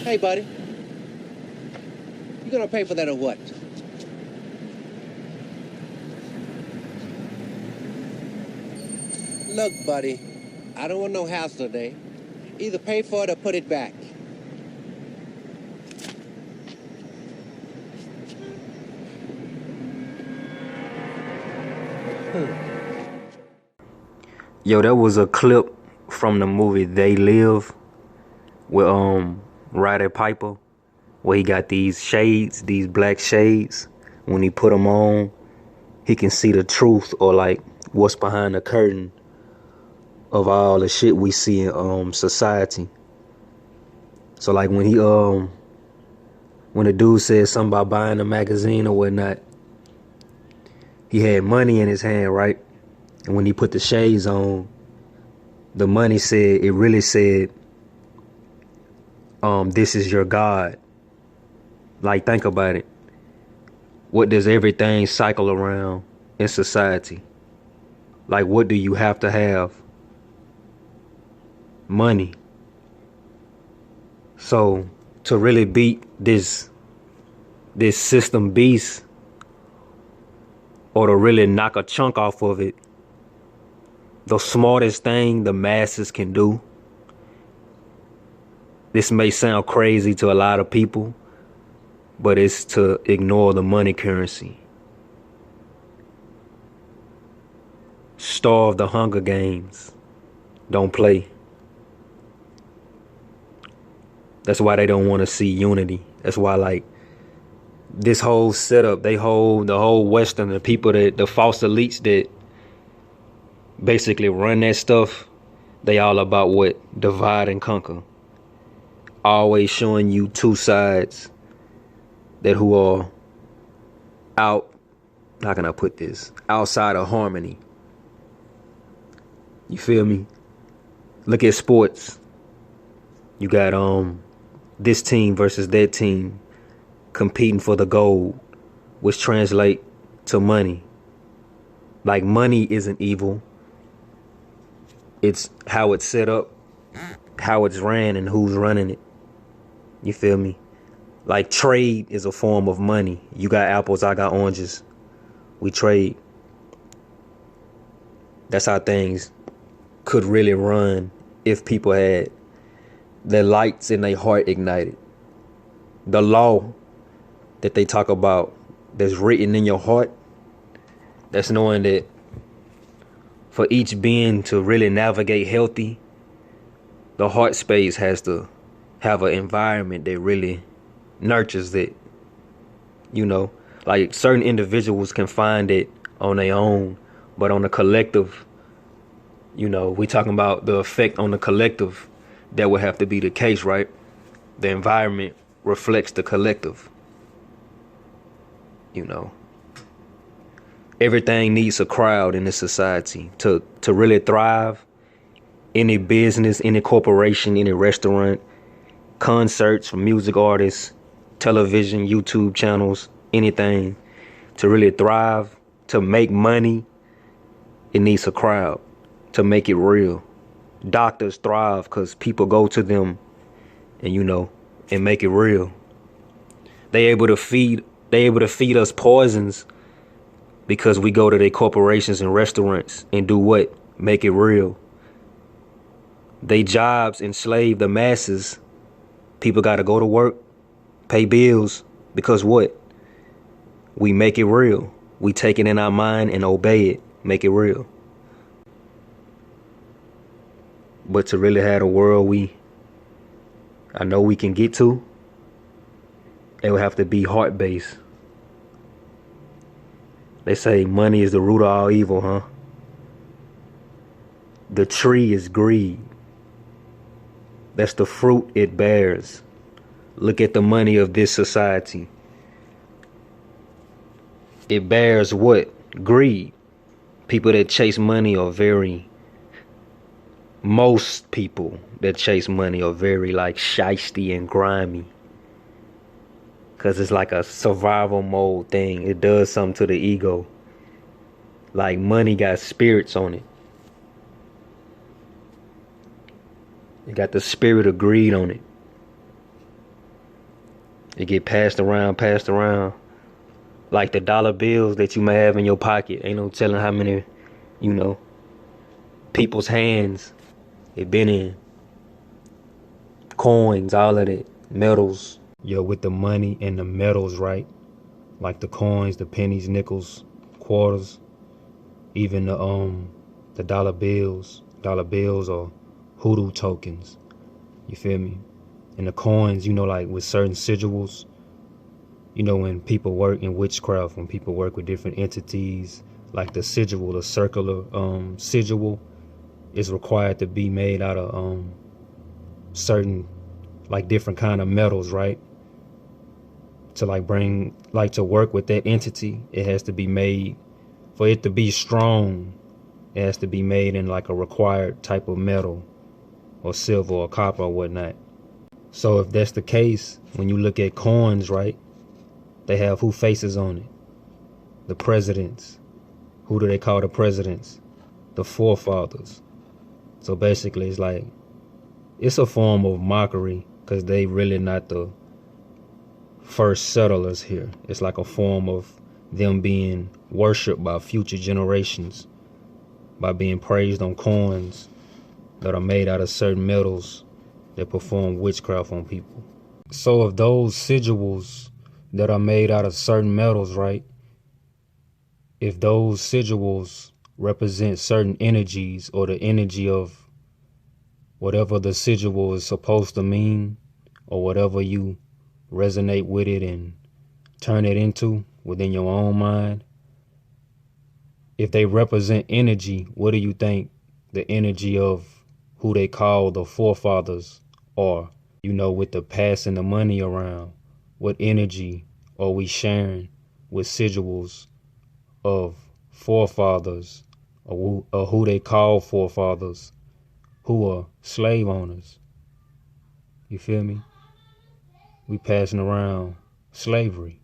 Hey, buddy. You gonna pay for that or what? Look, buddy, I don't want no hassle today. Either pay for it or put it back. Yo, that was a clip from the movie They Live with Roddy Piper, where he got these shades, these black shades. When he put them on, he can see the truth, or like what's behind the curtain of all the shit we see in society. So like when he when the dude said something about buying a magazine or whatnot, he had money in his hand, right? And when he put the shades on, the money said, it really said, this is your God. Like, think about it. What does everything cycle around in society? Like, what do you have to have? Money. So to really beat this system beast, or to really knock a chunk off of it, the smartest thing the masses can do, this may sound crazy to a lot of people, but it's to ignore the money currency. Starve the Hunger Games. Don't play. That's why they don't want to see unity. That's why, like, this whole setup, the whole Western, the people the false elites that basically run that stuff, they all about what? Divide and conquer. Always showing you two sides that who are out, how can I put this? Outside of harmony. You feel me? Look at sports. You got this team versus that team competing for the gold, which translate to money. Like, money isn't evil. It's how it's set up, how it's ran, and who's running it. You feel me? Like, trade is a form of money. You got apples, I got oranges. We trade. That's how things could really run if people had their lights in their heart ignited. The law that they talk about that's written in your heart, that's knowing that for each being to really navigate healthy, the heart space has to have an environment that really nurtures it. You know, like, certain individuals can find it on their own, but on the collective, you know, we talking about the effect on the collective, that would have to be the case, right? The environment reflects the collective. You know, everything needs a crowd in this society to really thrive. Any business, any corporation, any restaurant, concerts for music artists, television, YouTube channels, anything to really thrive, to make money, it needs a crowd to make it real. Doctors thrive because people go to them and, you know, and make it real. They able to feed us poisons because we go to their corporations and restaurants and do what? Make it real. They jobs enslave the masses. People got to go to work, pay bills, because what? We make it real. We take it in our mind and obey it, make it real. But to really have a world I know we can get to, it would have to be heart-based. They say money is the root of all evil, huh? The tree is greed. That's the fruit it bears. Look at the money of this society. It bears what? Greed. People that chase money are most people that chase money are very, like, shiesty and grimy. Because it's like a survival mode thing. It does something to the ego. Like, money got spirits on it. It got the spirit of greed on it. It get passed around. Like the dollar bills that you may have in your pocket. Ain't no telling how many, you know, people's hands it been in. Coins, all of that. Metals. Yo, with the money and the metals, right? Like the coins, the pennies, nickels, quarters, even the dollar bills. Dollar bills are hoodoo tokens. You feel me? And the coins, you know, like with certain sigils, you know, when people work in witchcraft, when people work with different entities, like the sigil, the circular sigil is required to be made out of certain, like different kind of metals, right? To to work with that entity, it has to be made, for it to be strong, it has to be made in like a required type of metal or silver or copper or whatnot. So if that's the case, when you look at coins, right, they have who faces on it? The presidents. Who do they call the presidents? The forefathers. So basically it's like, it's a form of mockery because they really not the first settlers here. It's like a form of them being worshipped by future generations by being praised on coins that are made out of certain metals that perform witchcraft on people. So if those sigils that are made out of certain metals, right? If those sigils represent certain energies or the energy of whatever the sigil is supposed to mean, or whatever you resonate with it and turn it into within your own mind, if they represent energy, what do you think the energy of who they call the forefathers are? You know, with the passing the money around, what energy are we sharing with sigils of forefathers, or who they call forefathers, who are slave owners? You feel me? We passing around slavery,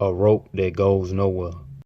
a rope that goes nowhere.